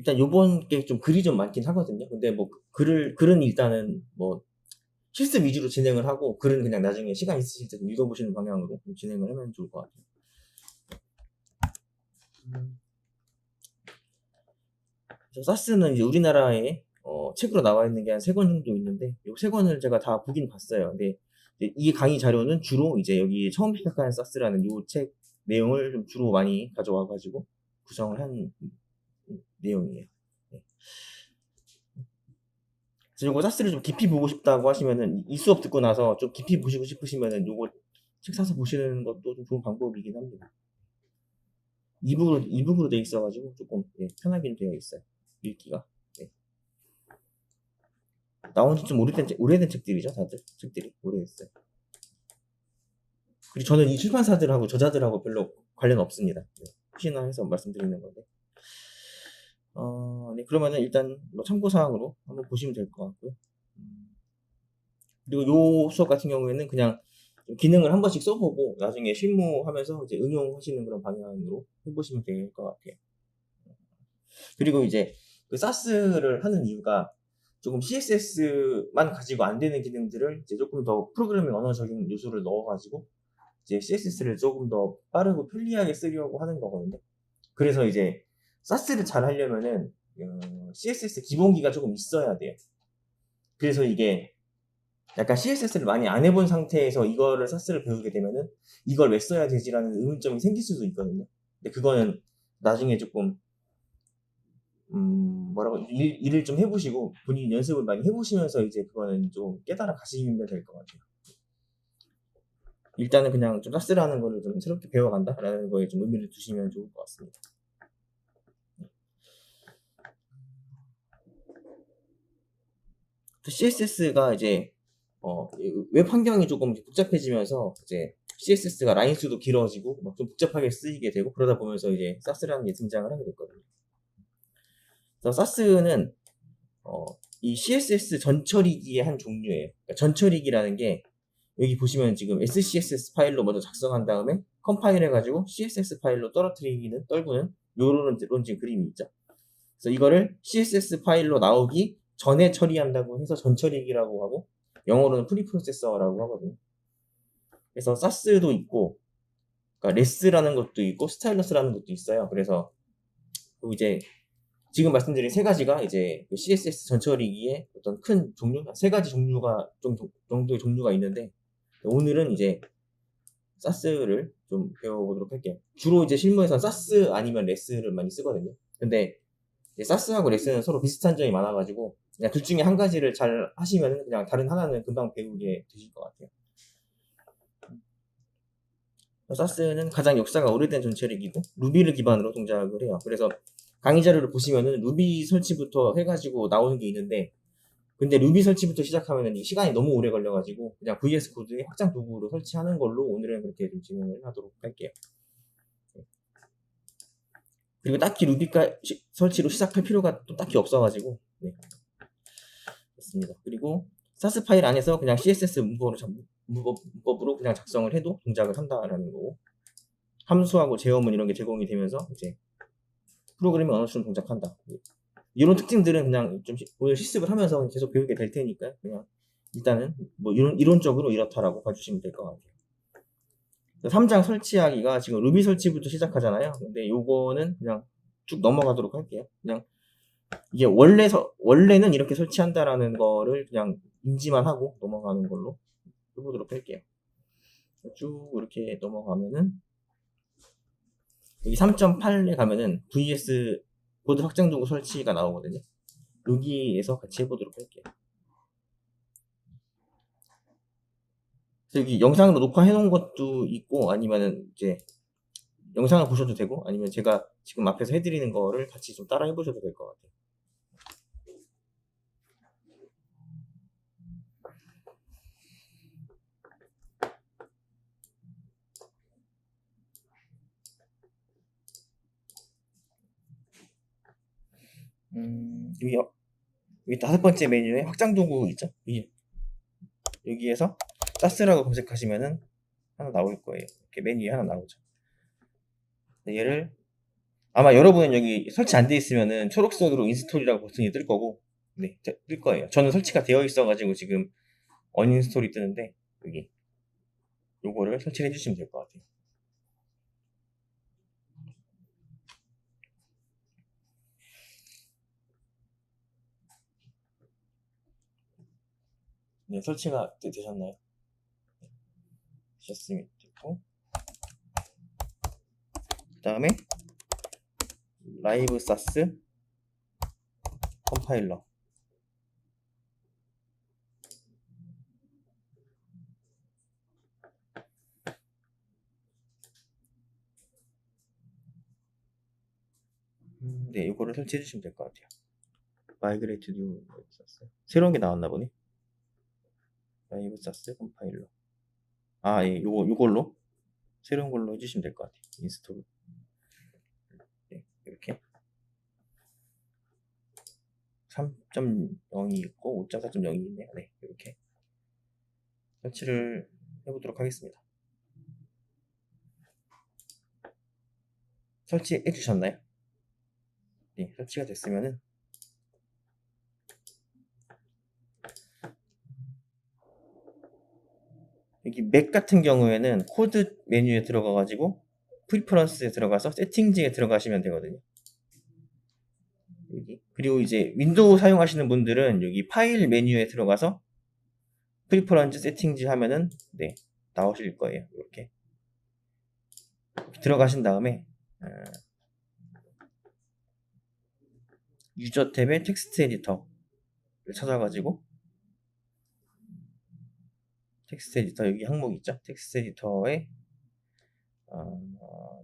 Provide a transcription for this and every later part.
일단 요번 게 좀 글이 좀 많긴 하거든요. 근데 뭐 글은 일단은 뭐 실습 위주로 진행을 하고, 글은 그냥 나중에 시간 있으실 때 좀 읽어보시는 방향으로 좀 진행을 하면 좋을 것 같아요. 사스는 이제 우리나라에 책으로 나와 있는 게 한 3권 정도 있는데, 이 3권을 제가 다 보긴 봤어요. 근데 이 강의 자료는 주로 이제 여기 처음 시작하는 사스라는 이 책 내용을 좀 주로 많이 가져와가지고 구성을 한 내용이에요. 네. 그래서 이거 사스를 좀 깊이 보고 싶다고 하시면은, 이 수업 듣고 나서 좀 깊이 보시고 싶으시면은 요거 책 사서 보시는 것도 좀 좋은 방법이긴 합니다. 이북으로 돼 있어가지고 조금 편하긴 되어 있어요. 읽기가. 네. 나온 지 좀 오래된 책들이죠, 다들. 책들이 오래됐어요. 그리고 저는 이 출판사들하고 저자들하고 별로 관련 없습니다. 네. 혹시나 해서 말씀드리는 건데. 네, 그러면은 일단 뭐 참고사항으로 한번 보시면 될 것 같고요. 그리고 요 수업 같은 경우에는 그냥 기능을 한 번씩 써보고 나중에 실무하면서 이제 응용하시는 그런 방향으로 해보시면 될 것 같아요. 그리고 이제 그 사스를 하는 이유가 조금 CSS만 가지고 안 되는 기능들을 이제 조금 더 프로그래밍 언어적인 요소를 넣어가지고 이제 CSS를 조금 더 빠르고 편리하게 쓰려고 하는 거거든요. 그래서 이제 사스를 잘 하려면은 CSS 기본기가 조금 있어야 돼요. 그래서 이게 약간 CSS를 많이 안 해본 상태에서 이거를 사스를 배우게 되면은 이걸 왜 써야 되지라는 의문점이 생길 수도 있거든요. 근데 그거는 나중에 조금 뭐라고 일을 좀 해보시고 본인 연습을 많이 해보시면서 이제 그거는 좀 깨달아 가시면 될 것 같아요. 일단은 그냥 좀 사스라는 거를 좀 새롭게 배워간다라는 거에 좀 의미를 두시면 좋을 것 같습니다. CSS가 이제 웹 환경이 조금 복잡해지면서 이제 CSS가 라인 수도 길어지고 막 좀 복잡하게 쓰이게 되고, 그러다 보면서 이제 사스라는 게 등장을 하게 됐거든요. 그래서 사스는 이 CSS 전처리기의 한 종류예요. 그러니까 전처리기라는 게 여기 보시면 지금 SCSS 파일로 먼저 작성한 다음에 컴파일 해가지고 CSS 파일로 떨구는 요런 지금 그림이 있죠. 그래서 이거를 CSS 파일로 나오기 전에 처리한다고 해서 전처리기라고 하고, 영어로는 프리프로세서라고 하거든요. 그래서 사스도 있고, 그러니까 레스라는 것도 있고 스타일러스라는 것도 있어요. 그래서 이제 지금 말씀드린 3가지가 이제 CSS 전처리기의 어떤 큰 종류, 3가지 종류가 정도의 종류가 있는데, 오늘은 이제 사스를 좀 배워보도록 할게요. 주로 이제 실무에서 사스 아니면 레스를 많이 쓰거든요. 근데 사스하고 레스는 서로 비슷한 점이 많아가지고 그냥 둘 중에 한 가지를 잘 하시면 그냥 다른 하나는 금방 배우게 되실 것 같아요. 사스는 가장 역사가 오래된 전처리기고 루비를 기반으로 동작을 해요. 그래서 강의 자료를 보시면은 루비 설치부터 해가지고 나오는 게 있는데, 근데 루비 설치부터 시작하면은 시간이 너무 오래 걸려가지고 그냥 VS 코드의 확장 도구로 설치하는 걸로 오늘은 그렇게 좀 진행을 하도록 할게요. 그리고 딱히 루비 설치로 시작할 필요가 또 딱히 없어가지고 됐습니다. 그리고 사스 파일 안에서 그냥 CSS 문법으로 그냥 작성을 해도 동작을 한다라는 거고, 함수하고 제어문 이런 게 제공이 되면서 이제 프로그래밍 언어처럼 동작한다. 이런 특징들은 그냥 좀 오늘 실습을 하면서 계속 배우게 될 테니까 그냥 일단은 뭐 이론적으로 이렇다라고 봐주시면 될 것 같아요. 3장 설치하기가 지금 루비 설치부터 시작하잖아요. 근데 요거는 그냥 쭉 넘어가도록 할게요. 그냥 이게 원래는 이렇게 설치한다라는 거를 그냥 인지만 하고 넘어가는 걸로 해보도록 할게요. 쭉 이렇게 넘어가면은 여기 3.8에 가면은 VS 보드 확장 도구 설치가 나오거든요. 여기에서 같이 해보도록 할게요. 그래서 여기 영상으로 녹화해 놓은 것도 있고, 아니면은 이제 영상을 보셔도 되고, 아니면 제가 지금 앞에서 해드리는 거를 같이 좀 따라 해보셔도 될 것 같아요. 여기 5번째 메뉴에 확장 도구 있죠? 여기에서 사스라고 검색하시면은 하나 나올 거예요. 이렇게 메뉴에 하나 나오죠. 얘를 아마 여러분은 여기 설치 안 돼 있으면은 초록색으로 인스톨이라고 버튼이 뜰 거고, 네, 뜰 거예요. 저는 설치가 되어 있어가지고 지금 언인스톨이 뜨는데, 여기 요거를 설치를 해주시면 될 것 같아요. 네, 설치가 되셨나요? 되셨으면 됐고, 그 다음에 라이브 사스 컴파일러. 네, 이거를 설치해 주시면 될 것 같아요. 마이그레이트 뉴 사스. 새로운 게 나왔나 보네. 라이브 사스 컴파일러. 아, 예, 요걸로 새로운 걸로 해주시면 될 것 같아요. 인스톨. 네, 이렇게 3.0이 있고 5.4.0이 있네요. 네, 이렇게 설치를 해보도록 하겠습니다. 설치해 주셨나요? 네, 설치가 됐으면은 여기 맥 같은 경우에는 코드 메뉴에 들어가가지고 프리퍼런스에 들어가서 세팅즈에 들어가시면 되거든요. 여기. 그리고 이제 윈도우 사용하시는 분들은 여기 파일 메뉴에 들어가서 프리퍼런스 세팅즈 하면은 네, 나오실 거예요. 이렇게 들어가신 다음에 유저 탭에 텍스트 에디터를 찾아가지고 텍스트 에디터 여기 항목 있죠? 텍스트 에디터에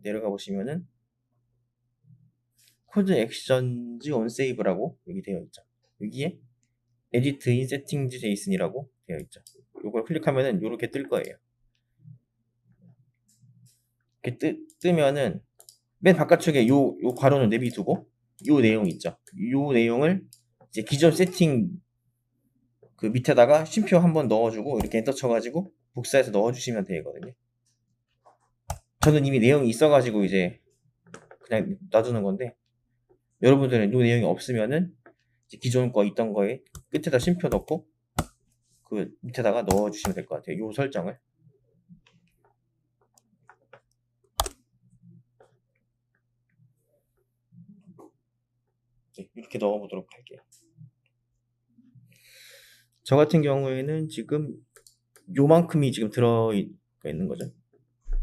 내려가 보시면은 코드 액션즈 온 세이브라고 여기 되어 있죠. 여기에 에디트 인 세팅즈 제이슨이라고 되어 있죠. 이걸 클릭하면은 이렇게 뜰 거예요. 이렇게 뜨면은 맨 바깥쪽에 요 괄호는 내비두고 요 내용 있죠. 요 내용을 이제 기존 세팅 그 밑에다가 쉼표 한번 넣어주고 이렇게 엔터 쳐가지고 복사해서 넣어주시면 되거든요. 저는 이미 내용이 있어가지고 이제 그냥 놔두는 건데 여러분들은 이 내용이 없으면은 기존 거 있던 거에 끝에다 쉼표 넣고 그 밑에다가 넣어주시면 될 것 같아요. 요 설정을. 이렇게 넣어보도록 할게요. 저 같은 경우에는 지금 요만큼이 지금 들어있는 거죠.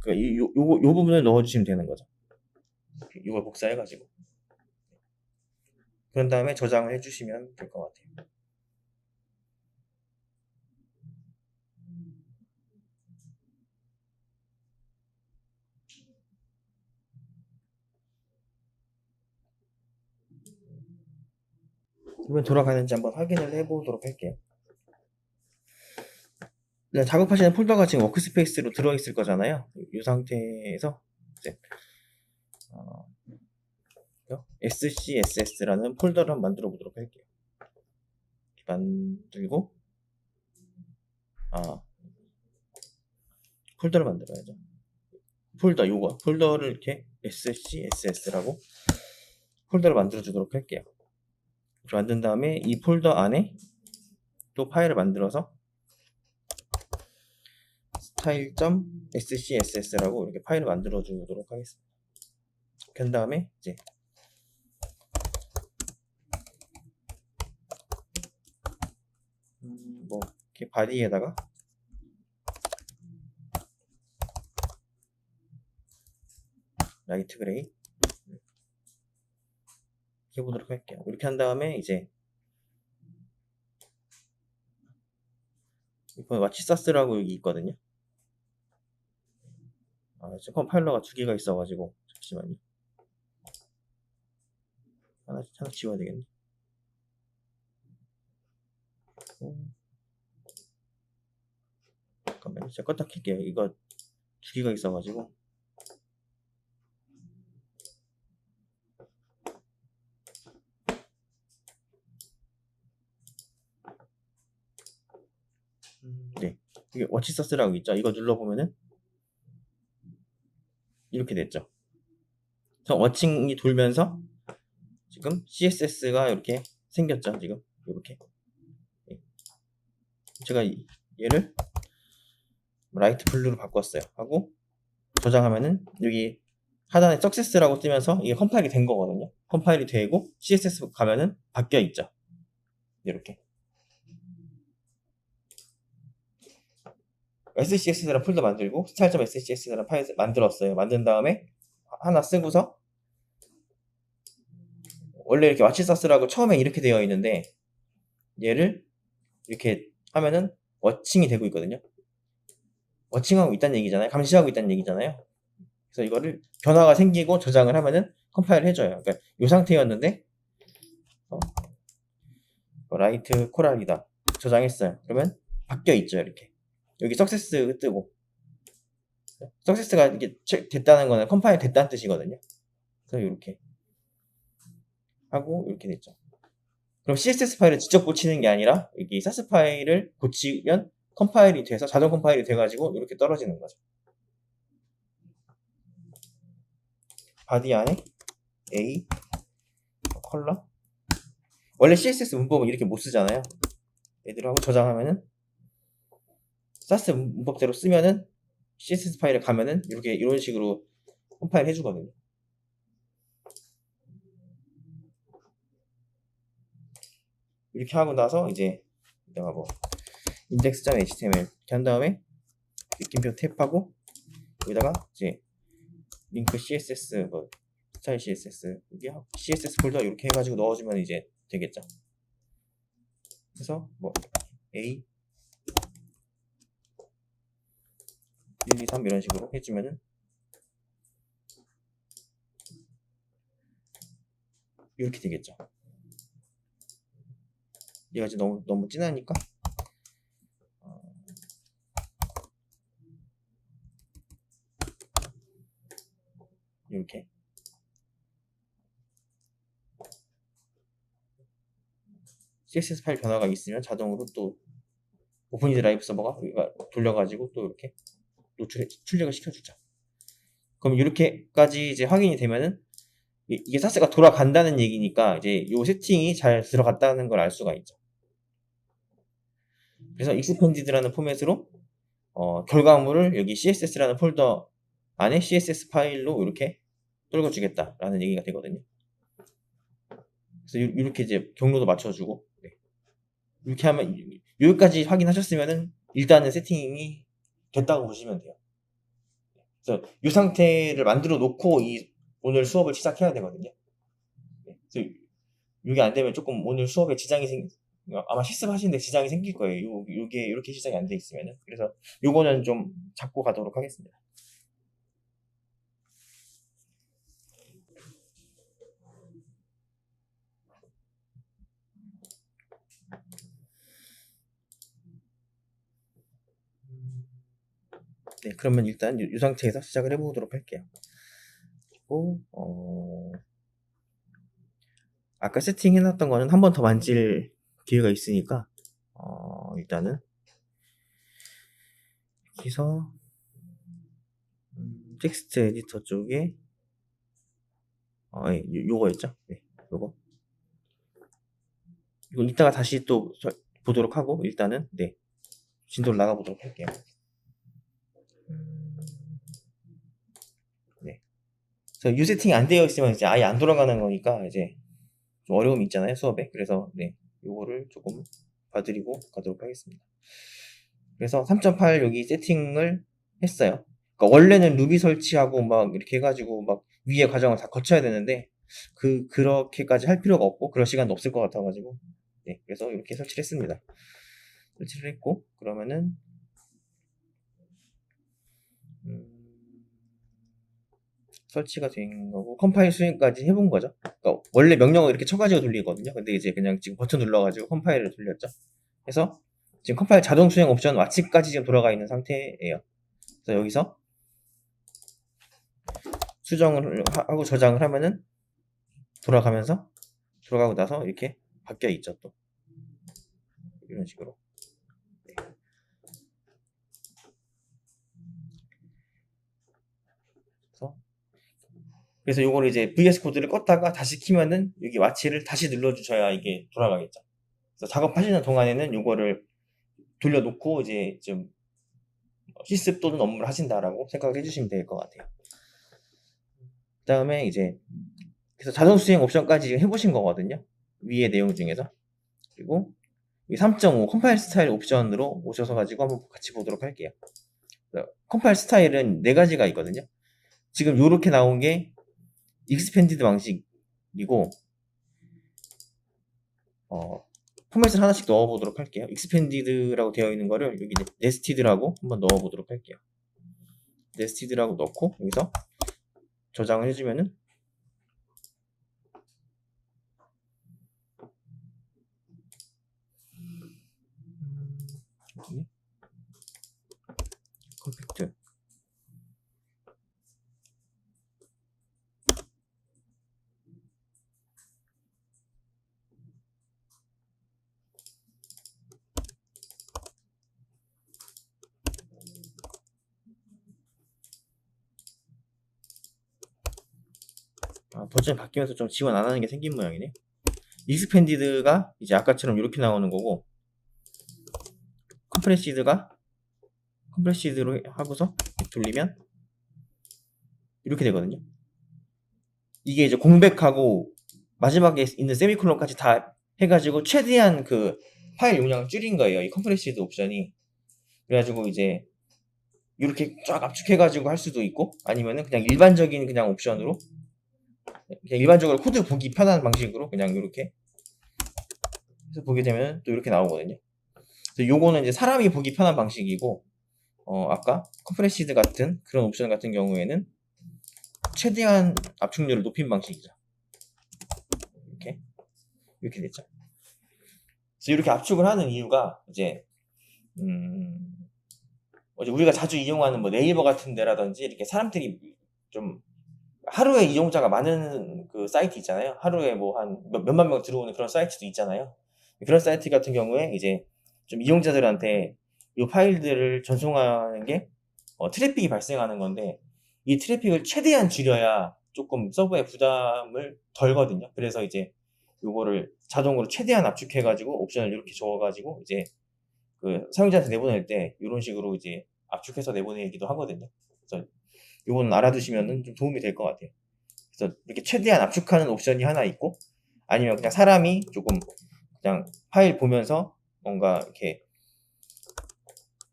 그러니까 요 부분을 넣어주시면 되는 거죠. 이걸 복사해가지고. 그런 다음에 저장을 해주시면 될 것 같아요. 그러면 돌아가는지 한번 확인을 해보도록 할게요. 작업하시는 폴더가 지금 워크스페이스로 들어있을 거잖아요. 이 상태에서 이제 SCSS라는 폴더를 한번 만들어 보도록 할게요. 만들고 폴더를 만들어야죠. 폴더를 이렇게 SCSS라고 폴더를 만들어 주도록 할게요. 만든 다음에 이 폴더 안에 또 파일을 만들어서 style.scss라고 이렇게 파일을 만들어 주도록 하겠습니다. 그 다음에 이제 뭐 이렇게 바디에다가 라이트 그레이 이렇게 해보도록 할게요. 이렇게 한 다음에 이제 이번 와치사스라고 여기 있거든요. 지금 컴파일러가 2개가 있어가지고 잠시만요. 하나 지워야 되겠네. 잠깐만요. 제가 껐다 킬게요. 이거 2개가 있어가지고. 네. 이게 워치서스라고 있죠. 이거 눌러보면은 이렇게 됐죠. 그래서 워칭이 돌면서 지금 CSS가 이렇게 생겼죠. 지금 이렇게 제가 얘를 라이트 블루로 바꿨어요. 하고 저장하면은 여기 하단에 석세스라고 뜨면서 이게 컴파일이 된 거거든요. 컴파일이 되고 CSS 가면은 바뀌어 있죠. 이렇게 SCS라는 폴더 만들고 style.scss라는 파일 만들었어요. 만든 다음에 하나 쓰고서 원래 이렇게 와치사스라고 처음에 이렇게 되어 있는데 얘를 이렇게 하면은 워칭이 되고 있거든요. 워칭하고 있다는 얘기잖아요. 감시하고 있다는 얘기잖아요. 그래서 이거를 변화가 생기고 저장을 하면은 컴파일을 해줘요. 그러니까 이 상태였는데 라이트 코랄이다 저장했어요. 그러면 바뀌어 있죠. 이렇게 여기 석세스 뜨고 석세스가 이게 됐다는 거는 컴파일 됐다는 뜻이거든요. 그래서 이렇게 하고 이렇게 됐죠. 그럼 CSS 파일을 직접 고치는 게 아니라 여기 사스 파일을 고치면 컴파일이 돼서 자동 컴파일이 돼가지고 이렇게 떨어지는 거죠. 바디 안에 A 컬러 원래 CSS 문법은 이렇게 못 쓰잖아요. 얘들 하고 저장하면은 사스 문법대로 쓰면은 CSS 파일에 가면은 이렇게 이런 식으로 컴파일 해주거든요. 이렇게 하고 나서 이제 내가 뭐 index.html 이렇게 한 다음에 느낌표 탭하고 여기다가 이제 링크 CSS 뭐 스타일 CSS 여기 CSS 폴더 이렇게 해가지고 넣어주면 이제 되겠죠. 그래서 뭐 A 1, 2, 3 이런 식으로 해주면은 이렇게 되겠죠. 얘가 이제 너무 진하니까 이렇게 CSS 파일 변화가 있으면 자동으로 또 오픈이드 라이브 서버가 돌려가지고 또 이렇게 출력을 시켜주죠. 그럼 이렇게까지 이제 확인이 되면은 이게 사스가 돌아간다는 얘기니까 이제 이 세팅이 잘 들어갔다는 걸 알 수가 있죠. 그래서 expanded라는 포맷으로 결과물을 여기 CSS라는 폴더 안에 CSS 파일로 이렇게 떨궈주겠다라는 얘기가 되거든요. 그래서 이렇게 이제 경로도 맞춰주고 이렇게 하면 여기까지 확인하셨으면은 일단은 세팅이 됐다고 보시면 돼요. 그래서 이 상태를 만들어 놓고 오늘 수업을 시작해야 되거든요. 그래서 이게 안 되면 조금 오늘 수업에 지장이 아마 실습하시는데 지장이 생길 거예요. 요게 이렇게 시작이 안 돼 있으면은. 그래서 요거는 좀 잡고 가도록 하겠습니다. 네, 그러면 일단 이 상태에서 시작을 해보도록 할게요. 그리고 아까 세팅해놨던 거는 한 번 더 만질 기회가 있으니까 일단은 여기서 텍스트 에디터 쪽에 예, 요거였죠? 네, 요거. 이건 이따가 다시 또 보도록 하고 일단은 네 진도를 나가보도록 할게요. 네. 그래서 유 세팅이 안 되어 있으면 이제 아예 안 돌아가는 거니까 이제 좀 어려움이 있잖아요 수업에. 그래서 네 요거를 조금 봐드리고 가도록 하겠습니다. 그래서 3.8 여기 세팅을 했어요. 그러니까 원래는 루비 설치하고 막 이렇게 해가지고 막 위에 과정을 다 거쳐야 되는데 그렇게까지 할 필요가 없고 그럴 시간도 없을 것 같아가지고 네 그래서 이렇게 설치를 했습니다. 설치를 했고 그러면은 설치가 된 거고 컴파일 수행까지 해본 거죠. 그러니까 원래 명령을 이렇게 쳐가지고 돌리거든요. 근데 이제 그냥 지금 버튼 눌러가지고 컴파일을 돌렸죠. 그래서 지금 컴파일 자동 수행 옵션 와치까지 지금 돌아가 있는 상태예요. 그래서 여기서 수정을 하고 저장을 하면은 돌아가고 나서 이렇게 바뀌어 있죠. 또 이런 식으로. 네. 그래서 그래서 요거를 이제 VS 코드를 껐다가 다시 키면은 여기 와치를 다시 눌러주셔야 이게 돌아가겠죠. 그래서 작업하시는 동안에는 요거를 돌려놓고 이제 좀 실습 또는 업무를 하신다라고 생각을 해주시면 될 것 같아요. 그 다음에 이제 그래서 자동 수행 옵션까지 지금 해보신 거거든요. 위의 내용 중에서. 그리고 이 3.5 컴파일 스타일 옵션으로 오셔서 가지고 한번 같이 보도록 할게요. 컴파일 스타일은 4가지가 있거든요. 지금 요렇게 나온 게 익스펜디드 방식이고 포맷을 하나씩 넣어보도록 할게요. 익스펜디드라고 되어 있는 거를 여기 네스티드라고 한번 넣어보도록 할게요. 네스티드라고 넣고 여기서 저장을 해주면은 컴팩트 버전이 바뀌면서 좀 지원 안 하는 게 생긴 모양이네. 익스펜디드가 이제 아까처럼 이렇게 나오는 거고 컴프레시드로 하고서 돌리면 이렇게 되거든요. 이게 이제 공백하고 마지막에 있는 세미콜론까지 다 해가지고 최대한 그 파일 용량을 줄인 거예요. 이 컴프레시드 옵션이. 그래가지고 이제 이렇게 쫙 압축해가지고 할 수도 있고 아니면은 그냥 일반적인 그냥 옵션으로 그냥 일반적으로 코드 보기 편한 방식으로 그냥 이렇게 해서 보게 되면 또 이렇게 나오거든요. 그래서 요거는 이제 사람이 보기 편한 방식이고 아까 컴프레시드 같은 그런 옵션 같은 경우에는 최대한 압축률을 높인 방식이죠. 이렇게 됐죠. 그래서 이렇게 압축을 하는 이유가 이제 우리가 자주 이용하는 뭐 네이버 같은 데라든지 이렇게 사람들이 좀 하루에 이용자가 많은 그 사이트 있잖아요. 하루에 뭐 한 몇만 명 들어오는 그런 사이트도 있잖아요. 그런 사이트 같은 경우에 이제 좀 이용자들한테 이 파일들을 전송하는 게 트래픽이 발생하는 건데 이 트래픽을 최대한 줄여야 조금 서버에 부담을 덜거든요. 그래서 이제 요거를 자동으로 최대한 압축해가지고 옵션을 이렇게 적어가지고 이제 그 사용자한테 내보낼 때 이런 식으로 이제 압축해서 내보내기도 하거든요. 그래서 요거는 알아두시면 좀 도움이 될 것 같아요. 그래서 이렇게 최대한 압축하는 옵션이 하나 있고 아니면 그냥 사람이 조금 그냥 파일 보면서 뭔가 이렇게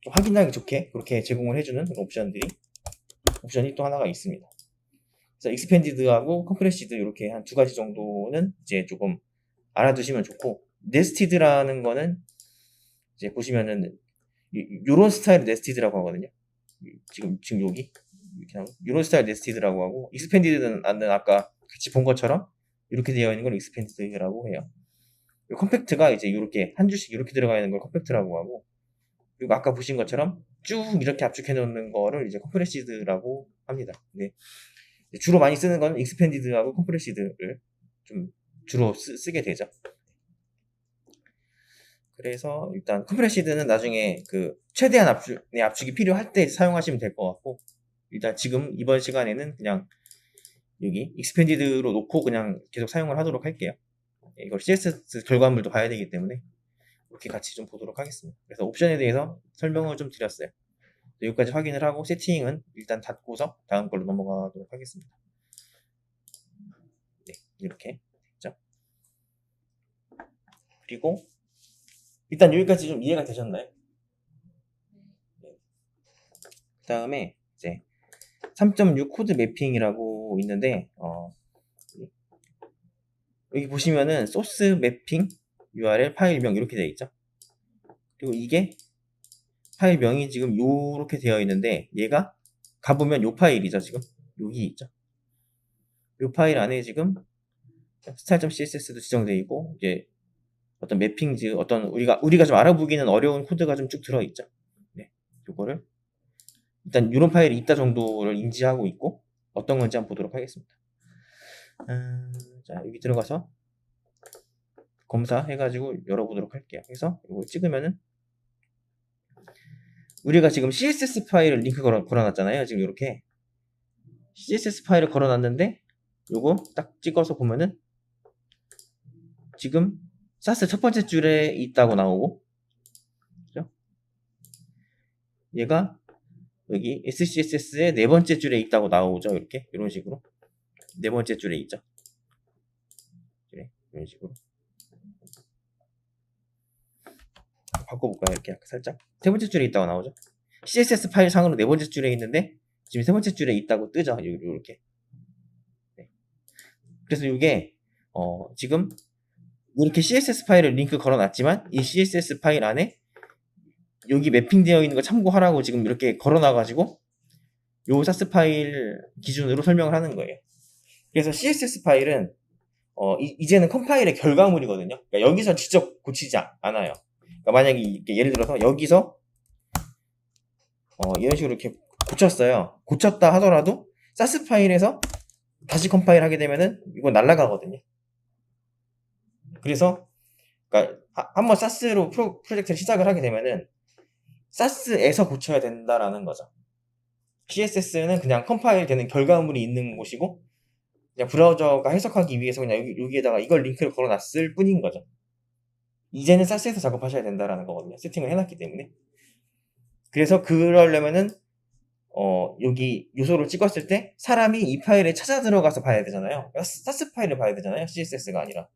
좀 확인하기 좋게 그렇게 제공을 해주는 옵션이 또 하나가 있습니다. 그래서 익스펜디드하고 컴프레시드 이렇게 한 2가지 정도는 이제 조금 알아두시면 좋고 네스티드라는 거는 이제 보시면은 요런 스타일 네스티드라고 하거든요. 지금 여기 이렇게 나오고 요런 스타일 네스티드라고 하고 익스펜디드는 아까 같이 본 것처럼 이렇게 되어 있는 걸 익스펜디드라고 해요. 컴팩트가 이제 이렇게 한 줄씩 이렇게 들어가 있는 걸 컴팩트라고 하고 그리고 아까 보신 것처럼 쭉 이렇게 압축해 놓는 거를 이제 컴프레시드라고 합니다. 네. 주로 많이 쓰는 건 익스펜디드하고 컴프레시드를 좀 주로 쓰게 되죠. 그래서 일단 컴프레시드는 나중에 그 최대한 압축이 필요할 때 사용하시면 될 것 같고 일단 지금 이번 시간에는 그냥 여기 익스펜디드로 놓고 그냥 계속 사용을 하도록 할게요. 이걸 CSS 결과물도 봐야 되기 때문에 이렇게 같이 좀 보도록 하겠습니다. 그래서 옵션에 대해서 설명을 좀 드렸어요. 여기까지 확인을 하고 세팅은 일단 닫고서 다음 걸로 넘어가도록 하겠습니다. 네, 이렇게 됐죠. 그리고 일단 여기까지 좀 이해가 되셨나요? 네. 그 다음에 이제 3.6 코드 매핑이라고 있는데 여기 보시면은 소스 매핑 URL 파일명 이렇게 되어 있죠. 그리고 이게 파일명이 지금 요렇게 되어 있는데 얘가 가보면 요 파일이죠. 지금 여기 있죠. 요 파일 안에 지금 style.css도 지정되어 있고 이제 어떤 매핑즈 어떤 우리가 좀 알아보기는 어려운 코드가 좀 쭉 들어있죠. 네, 요거를 일단 이런 파일이 있다 정도를 인지하고 있고 어떤 건지 한번 보도록 하겠습니다. 자 여기 들어가서 검사해가지고 열어보도록 할게요. 그래서 이거 찍으면은 우리가 지금 CSS 파일을 링크 걸어놨잖아요. 지금 이렇게 CSS 파일을 걸어놨는데 요거 딱 찍어서 보면은 지금 사스 첫 번째 줄에 있다고 나오고, 그죠? 얘가 여기 SCSS의 네 번째 줄에 있다고 나오죠. 이렇게 이런 식으로 네 번째 줄에 있죠. 이런 식으로 바꿔볼까요? 이렇게 살짝 세 번째 줄에 있다고 나오죠. CSS 파일 상으로 네 번째 줄에 있는데 지금 세 번째 줄에 있다고 뜨죠. 이렇게. 네. 그래서 이게 지금 이렇게 CSS 파일을 링크 걸어놨지만 이 CSS 파일 안에 여기 매핑되어 있는 거 참고하라고 지금 이렇게 걸어놔가지고 요 사스 파일 기준으로 설명을 하는 거예요. 그래서 CSS 파일은 이제는 컴파일의 결과물이거든요. 그러니까 여기서 직접 고치지 않아요. 그러니까 만약에 예를 들어서 여기서 이런 식으로 이렇게 고쳤다 하더라도 사스 파일에서 다시 컴파일 하게 되면은 이거 날아가거든요. 그래서 그러니까 한번 사스로 프로젝트를 시작을 하게 되면은 사스에서 고쳐야 된다라는 거죠. CSS는 그냥 컴파일 되는 결과물이 있는 곳이고 그냥 브라우저가 해석하기 위해서 그냥 여기에다가 이걸 링크를 걸어놨을 뿐인 거죠. 이제는 사스에서 작업하셔야 된다라는 거거든요. 세팅을 해놨기 때문에. 그래서 그러려면은 여기 요소를 찍었을 때 사람이 이 파일에 찾아 들어가서 봐야 되잖아요. 사스 파일을 봐야 되잖아요. CSS가 아니라.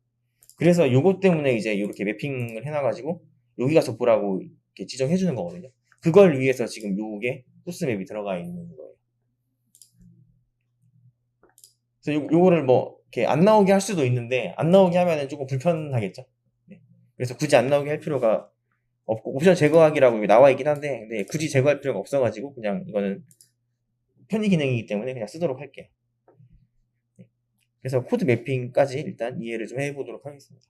그래서 요것 때문에 이제 이렇게 매핑을 해놔가지고 여기 가서 보라고 이렇게 지정해 주는 거거든요. 그걸 위해서 지금 요게 소스 맵이 들어가 있는 거예요. 그래서 요거를 뭐 이렇게 안 나오게 할 수도 있는데 안 나오게 하면은 조금 불편하겠죠. 네. 그래서 굳이 안 나오게 할 필요가 없고 옵션 제거하기라고 나와 있긴 한데 네, 굳이 제거할 필요가 없어가지고 그냥 이거는 편의 기능이기 때문에 그냥 쓰도록 할게요. 네. 그래서 코드 매핑까지 일단 이해를 좀 해보도록 하겠습니다.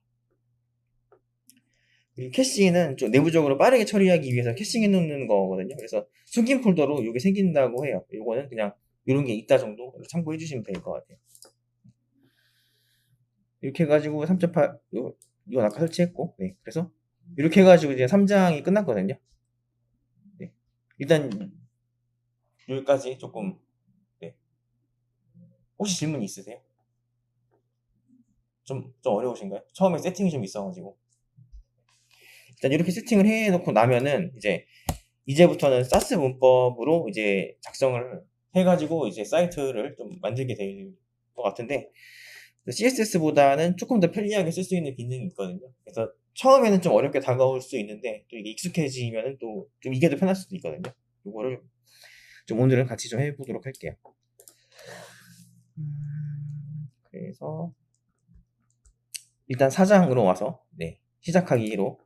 그리고 캐시는 좀 내부적으로 빠르게 처리하기 위해서 캐싱해 놓는 거거든요. 그래서 숨긴 폴더로 이게 생긴다고 해요. 이거는 그냥 이런 게 있다 정도 참고해 주시면 될 것 같아요. 이렇게 해가지고 3.8 이건 아까 설치했고, 네. 그래서 이렇게 해가지고 이제 3장이 끝났거든요. 네. 일단 여기까지 조금 네. 혹시 질문 있으세요? 좀 어려우신가요? 처음에 세팅이 좀 있어가지고 일단 이렇게 세팅을 해놓고 나면은 이제부터는 사스 문법으로 이제 작성을 해가지고 이제 사이트를 좀 만들게 될 것 같은데 CSS보다는 조금 더 편리하게 쓸 수 있는 기능이 있거든요. 그래서 처음에는 좀 어렵게 다가올 수 있는데 또 이게 익숙해지면은 또 좀 이게 더 편할 수도 있거든요. 이거를 좀 오늘은 같이 좀 해보도록 할게요. 그래서 일단 4장으로 와서 네, 시작하기로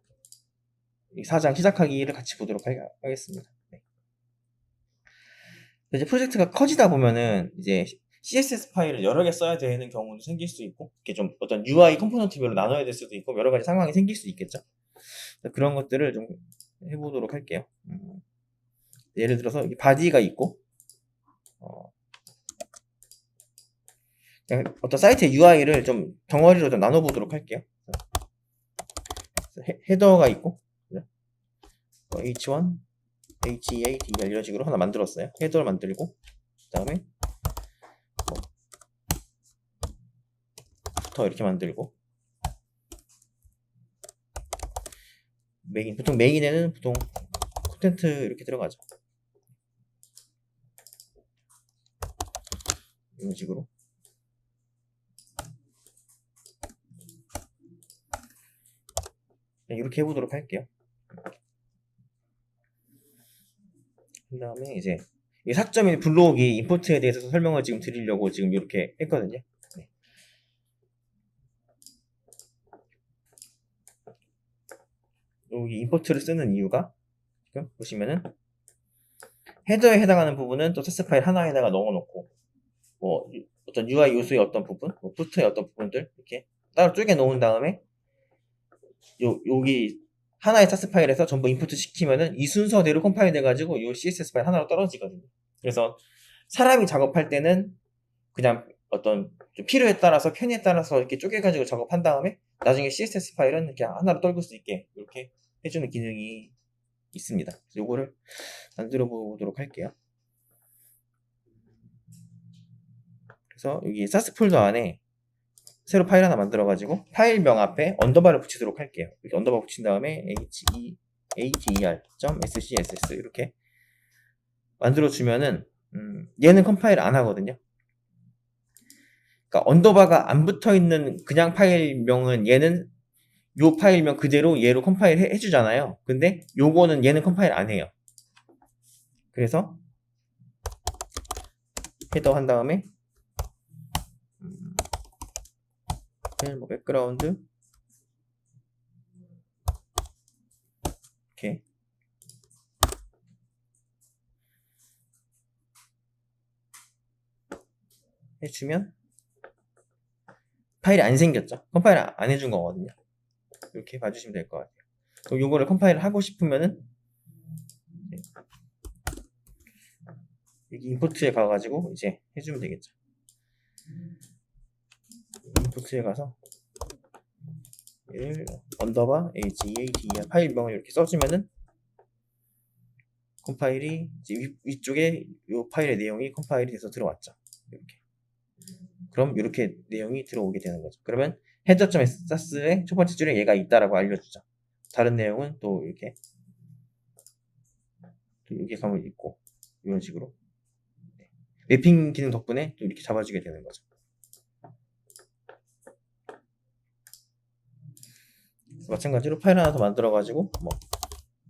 이 4장 시작하기를 같이 보도록 하겠습니다. 네. 이제 프로젝트가 커지다 보면은 이제 CSS 파일을 여러 개 써야 되는 경우도 생길 수 있고, 이렇게 좀 어떤 UI 컴포넌트별로 나눠야 될 수도 있고, 여러 가지 상황이 생길 수 있겠죠. 그런 것들을 좀 해보도록 할게요. 예를 들어서 바디가 있고, 어떤 사이트의 UI를 좀 덩어리로 좀 나눠보도록 할게요. 헤더가 있고, H1, HEA, DL 이런 식으로 하나 만들었어요. 헤더를 만들고, 그 다음에 부터 이렇게 만들고, 보통 메인에는 보통 콘텐트 이렇게 들어가죠. 이런 식으로. 이렇게 해보도록 할게요. 그 다음에 이제 이 4.1 블록이 임포트에 대해서 설명을 지금 드리려고 지금 이렇게 했거든요. 네. 여기 임포트를 쓰는 이유가 지금 보시면은 헤더에 해당하는 부분은 또 테스트 파일 하나에다가 넣어놓고 뭐 어떤 UI 요소의 어떤 부분, 뭐 부트의 어떤 부분들 이렇게 따로 쪼개 놓은 다음에 여기 하나의 테스트 파일에서 전부 인풋 시키면은 이 순서대로 컴파일 돼가지고 이 CSS 파일 하나로 떨어지거든요. 그래서 사람이 작업할 때는 그냥 어떤 좀 필요에 따라서 편의에 따라서 이렇게 쪼개가지고 작업한 다음에 나중에 CSS 파일은 그냥 하나로 떨굴 수 있게 이렇게 해주는 기능이 있습니다. 그래서 이거를 만들어 보도록 할게요. 그래서 여기 사스 폴더 안에 새로 파일 하나 만들어가지고 파일명 앞에 언더바를 붙이도록 할게요. 이렇게 언더바 붙인 다음에 ater.scss 이렇게 만들어주면은 얘는 컴파일 안 하거든요. 그러니까 언더바가 안 붙어있는 그냥 파일명은 얘는 요 파일명 그대로 얘로 컴파일 해주잖아요. 근데 요거는 얘는 컴파일 안 해요. 그래서 헤더 한 다음에 뭐 백그라운드 이렇게 해주면 파일이 안 생겼죠. 컴파일 안 해준 거거든요. 이렇게 봐주시면 될 것 같아요. 그럼 요거를 컴파일을 하고 싶으면은 여기 임포트에 가가지고 이제 해주면 되겠죠. 임포트에 가서 언더바 HEADER 파일명을 이렇게 써주면은 컴파일이 이제 위쪽에 이 파일의 내용이 컴파일이 돼서 들어왔죠. 이렇게. 그럼 이렇게 내용이 들어오게 되는 거죠. 그러면 헤더.sas의 첫 번째 줄에 얘가 있다라고 알려주죠. 다른 내용은 또 이렇게 또 여기 가면 있고 이런 식으로 맵핑 기능 덕분에 또 이렇게 잡아주게 되는 거죠. 마찬가지로 파일 하나 더 만들어 가지고 뭐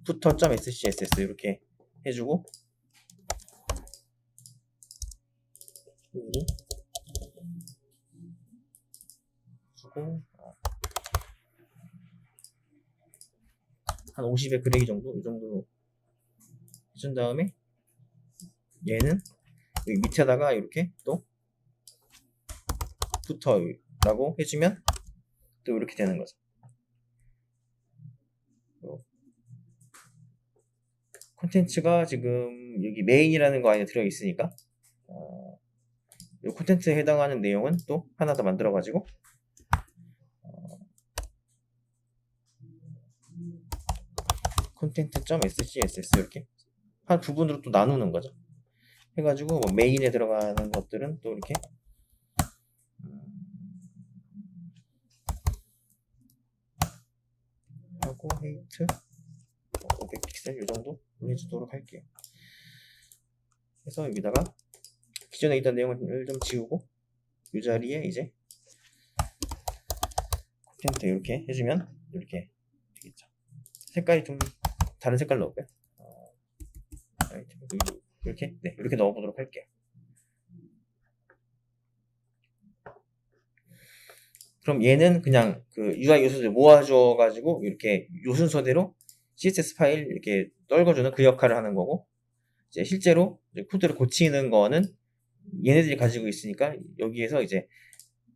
footer.scss 이렇게 해주고 한 50의 그래기 정도 이 정도 해준 다음에 얘는 여기 밑에다가 이렇게 또 footer라고 해주면 또 이렇게 되는 거죠. 콘텐츠가 지금 여기 메인이라는 거 안에 들어있으니까 이 콘텐츠에 해당하는 내용은 또 하나 더 만들어 가지고 content.scss 이렇게 한 부분으로 또 나누는 거죠. 해가지고 뭐 메인에 들어가는 것들은 또 이렇게 하고 헤이트 500픽셀 이 정도 해주도록 할게요. 그래서 여기다가 기존에 있던 내용을 좀 지우고 이 자리에 이제 콘텐트 이렇게 해주면 이렇게 되겠죠. 색깔이 좀 다른 색깔로 넣을까요? 이렇게 네 이렇게 넣어보도록 할게요. 그럼 얘는 그냥 그 UI 요소들 모아줘 가지고 이렇게 요 순서대로 CSS 파일 이렇게 떨궈주는 그 역할을 하는 거고, 이제 실제로 이제 코드를 고치는 거는 얘네들이 가지고 있으니까 여기에서 이제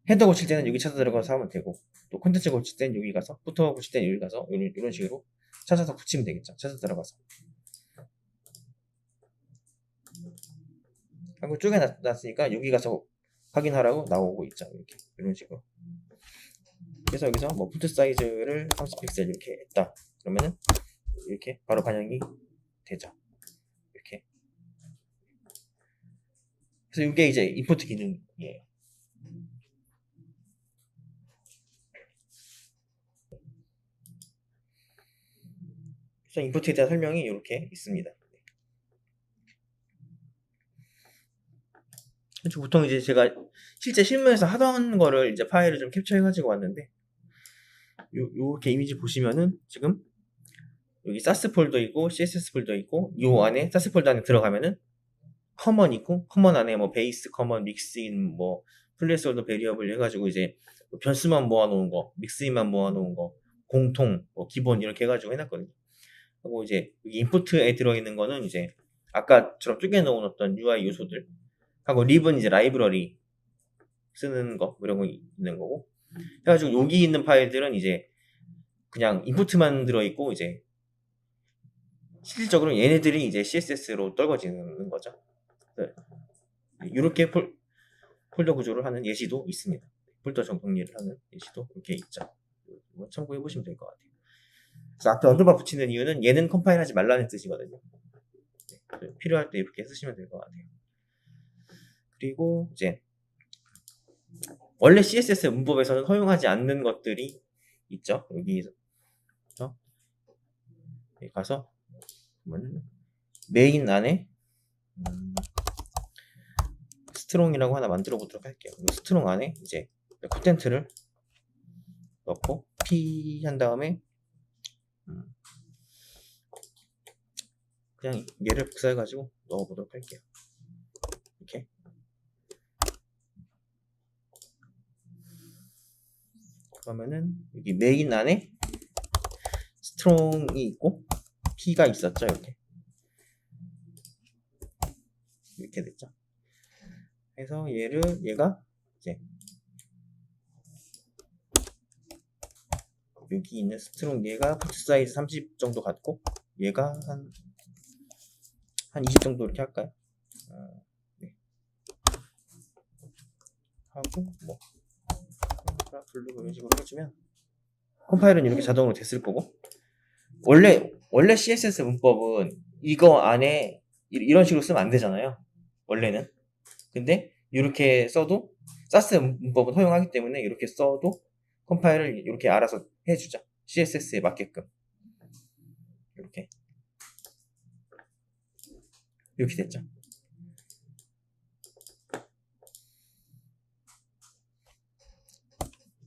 헤더 고칠 때는 여기 찾아 들어가서 하면 되고, 또 콘텐츠 고칠 때는 여기 가서, 부터 고칠 때는 여기 가서 이런 식으로 찾아서 고치면 되겠죠. 찾아 들어가서 하고 쪼개놨으니까 여기 가서 확인하라고 나오고 있죠. 이렇게 이런 식으로. 그래서 여기서 뭐 폰트 사이즈를 30픽셀 이렇게 했다 그러면은 이렇게 바로 반영이 되죠. 이렇게. 그래서 이게 이제 임포트 기능이에요. 그래서 임포트에 대한 설명이 이렇게 있습니다. 보통 이제 제가 실제 실무에서 하던 거를 이제 파일을 좀 캡처해가지고 왔는데, 요렇게 이미지 보시면은 지금 여기 사스 폴더 있고 CSS 폴더 있고, 요 안에 사스 폴더 안에 들어가면은 커먼 있고, 커먼 안에 뭐 베이스, 커먼, 믹스인, 뭐 플레이스홀더 베리어블 해가지고 이제 변수만 모아놓은 거, 믹스인만 모아놓은 거, 공통, 뭐 기본 이렇게 해가지고 해놨거든요. 하고 이제 여기 인풋에 들어있는 거는 이제 아까처럼 쪼개놓은 어떤 UI 요소들 하고, 립은 이제 라이브러리 쓰는 거 이런 거 있는 거고, 해가지고 여기 있는 파일들은 이제 그냥 인풋만 들어있고, 이제 실질적으로 얘네들이 이제 CSS로 떨궈지는 거죠. 네. 이렇게 폴더 구조를 하는 예시도 있습니다. 폴더 정리를 하는 예시도 이렇게 있죠. 참고해 보시면 될 것 같아요. 그래서 앞에 언더바 붙이는 이유는 얘는 컴파일하지 말라는 뜻이거든요. 네. 필요할 때 이렇게 쓰시면 될 것 같아요. 그리고 이제 원래 CSS 문법에서는 허용하지 않는 것들이 있죠. 여기 가서 보면 메인 안에 스트롱이라고 하나 만들어 보도록 할게요. 스트롱 안에 이제 콘텐츠를 넣고 p 한 다음에 그냥 얘를 복사해 가지고 넣어 보도록 할게요. 이렇게 그러면은 여기 메인 안에 스트롱이 있고 p가 있었죠. 이렇게 됐죠. 그래서 얘가 이제 여기 있는 스트롱 얘가 폰트 사이즈 30 정도 갖고 얘가 한 20 정도 이렇게 할까요? 네. 하고 뭐 블루 이런 식으로 해주면 컴파일은 이렇게 자동으로 됐을 거고 원래 CSS 문법은 이거 안에 이런 식으로 쓰면 안 되잖아요. 원래는. 근데 이렇게 써도 사스 문법은 허용하기 때문에 이렇게 써도 컴파일을 이렇게 알아서 해주죠. CSS에 맞게끔. 이렇게 됐죠.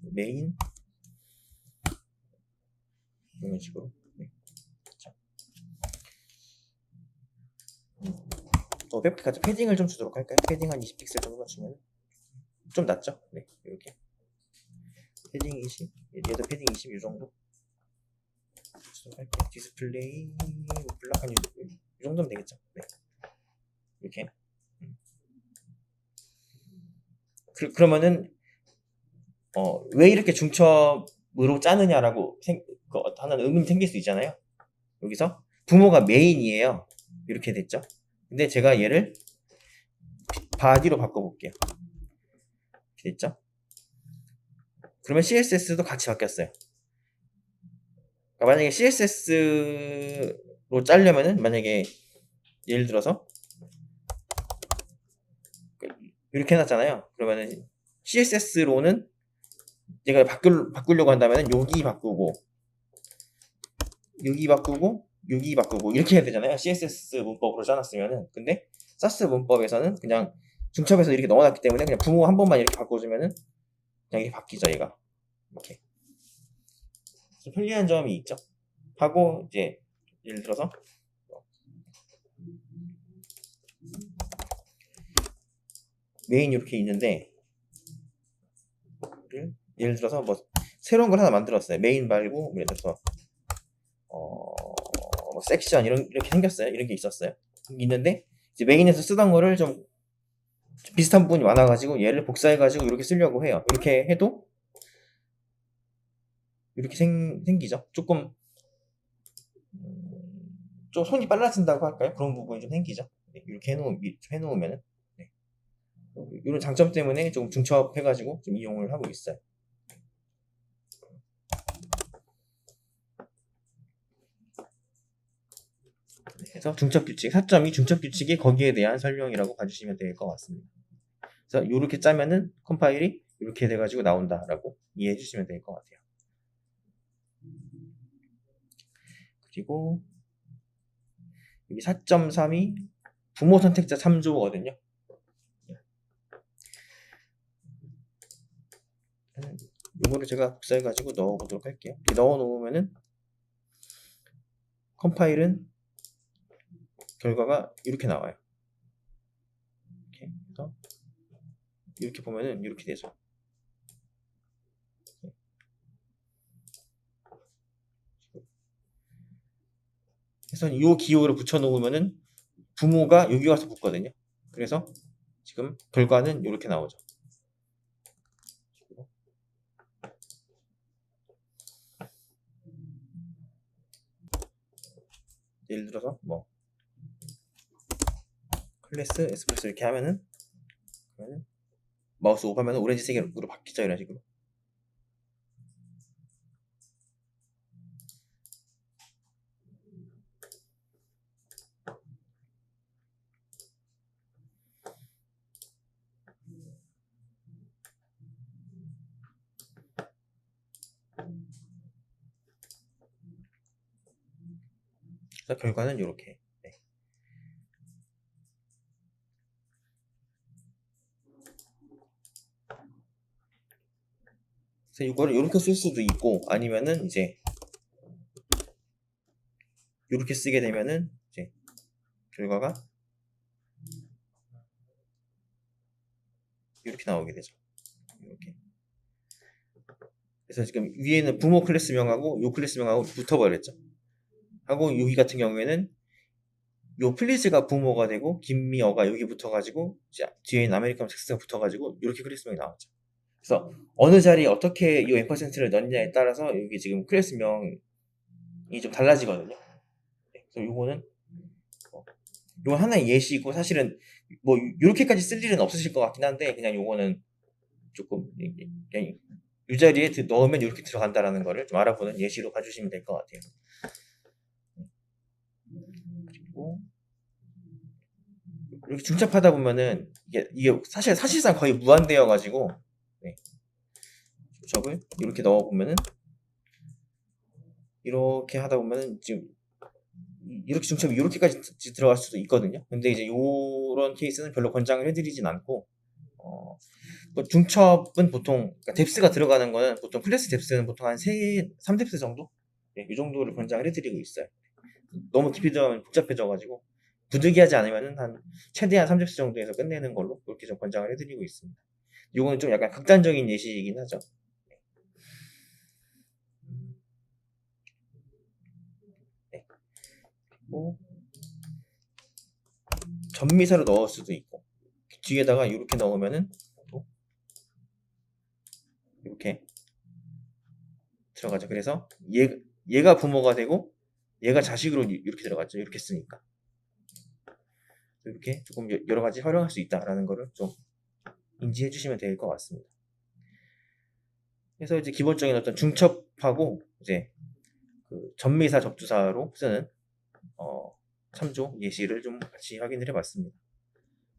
메인 이런 식으로. 네. 웹까지 패딩을 좀 주도록 할까요? 패딩 한 20픽셀 정도만 주면 좀 낫죠? 네, 이렇게 패딩 20, 얘도 패딩 20 이 정도 주도록 할게요. 디스플레이 블락 한 이 정도면 되겠죠? 네, 이렇게. 그러면은 왜 이렇게 중첩으로 짜느냐라고 하나는 의문이 생길 수 있잖아요. 여기서 부모가 메인이에요. 이렇게 됐죠? 근데 제가 얘를 바디로 바꿔볼게요. 이렇게 됐죠? 그러면 CSS도 같이 바뀌었어요. 그러니까 만약에 CSS로 짜려면은 만약에 예를 들어서 이렇게 해놨잖아요. 그러면은 CSS로는 얘가 바꾸려고 한다면은 여기 바꾸고 이렇게 해야 되잖아요. CSS 문법으로 짜놨으면은. 근데 사스 문법에서는 그냥 중첩에서 이렇게 넣어놨기 때문에 그냥 부모 한 번만 이렇게 바꿔주면은 그냥 이렇게 바뀌죠. 얘가 이렇게 좀 편리한 점이 있죠. 하고 이제 예를 들어서 메인 이렇게 있는데 예를 들어서 뭐 새로운 걸 하나 만들었어요. 메인 말고 예를 들어서 뭐 섹션 이렇게 생겼어요. 이런 게 있었어요. 있는데 이제 메인에서 쓰던 거를 좀 비슷한 부분이 많아가지고 얘를 복사해가지고 이렇게 쓰려고 해요. 이렇게 해도 이렇게 생기죠. 조금 좀 손이 빨라진다고 할까요? 그런 부분이 좀 생기죠. 네, 이렇게 해놓으면은 네. 이런 장점 때문에 좀 중첩해가지고 좀 이용을 하고 있어요. 그래서 중첩 규칙 4점이 중첩 규칙이 거기에 대한 설명이라고 봐주시면 될 것 같습니다. 그래서 이렇게 짜면은 컴파일이 이렇게 돼가지고 나온다라고 이해해 주시면 될 것 같아요. 그리고 여기 4.3이 부모 선택자 참조거든요. 이거를 제가 복사해가지고 넣어보도록 할게요. 이렇게 넣어놓으면은 컴파일은 결과가 이렇게 나와요. 이렇게 해서 이렇게 보면은 이렇게 되죠. 그래서 이 기호를 붙여놓으면은 부모가 여기 와서 붙거든요. 그래서 지금 결과는 이렇게 나오죠. 예를 들어서 뭐 클래스 에스프레소 이렇게 하면은 마우스 오프하면 오렌지색으로 바뀌죠. 이런 식으로. 그래서 결과는 이렇게. 네. 그래서 이거를 이렇게 쓸 수도 있고, 아니면은 이제 이렇게 쓰게 되면은 이제 결과가 이렇게 나오게 되죠. 이렇게. 그래서 지금 위에는 부모 클래스명하고 요 클래스명하고 붙어버렸죠. 하고 여기 같은 경우에는 요 플리즈가 부모가 되고 김미어가 여기 붙어가지고 뒤에는 아메리칸 텍스트가 붙어가지고 이렇게 클래스명이 나왔죠. 그래서 어느 자리에 어떻게 이 앰퍼센트를 넣느냐에 따라서 여기 지금 클래스명이 좀 달라지거든요. 그래서 요거는 요건 하나의 예시고, 사실은 뭐 이렇게까지 쓸 일은 없으실 것 같긴 한데, 그냥 요거는 조금 그냥 이 자리에 넣으면 이렇게 들어간다라는 거를 좀 알아보는 예시로 봐주시면 될 것 같아요. 그리고 이렇게 중첩하다 보면은 이게 사실상 거의 무한대여 가지고, 네. 중첩을 이렇게 넣어 보면은 이렇게 하다 보면은 지금 이렇게 중첩이 이렇게까지 들어갈 수도 있거든요. 근데 이제 요런 케이스는 별로 권장을 해드리진 않고, 뭐 중첩은 보통, 그러니까 뎁스가 들어가는 거는 보통 클래스 뎁스는 보통 한 3뎁스 정도? 네, 이 정도를 권장을 해드리고 있어요. 너무 깊이 들어가면 복잡해져가지고 부득이하지 않으면은 한 최대한 3뎁스 정도에서 끝내는 걸로 그렇게 좀 권장을 해드리고 있습니다. 이거는 좀 약간 극단적인 예시이긴 하죠. 네. 그리고 전미사로 넣을 수도 있고, 뒤에다가 이렇게 넣으면은 또 이렇게 들어가죠. 그래서 얘가 부모가 되고 얘가 자식으로 이렇게 들어갔죠. 이렇게 쓰니까. 이렇게 조금 여러 가지 활용할 수 있다라는 거를 좀 인지해 주시면 될 것 같습니다. 그래서 이제 기본적인 어떤 중첩하고 이제 그 전미사 접두사로 쓰는 참조 예시를 좀 같이 확인을 해봤습니다.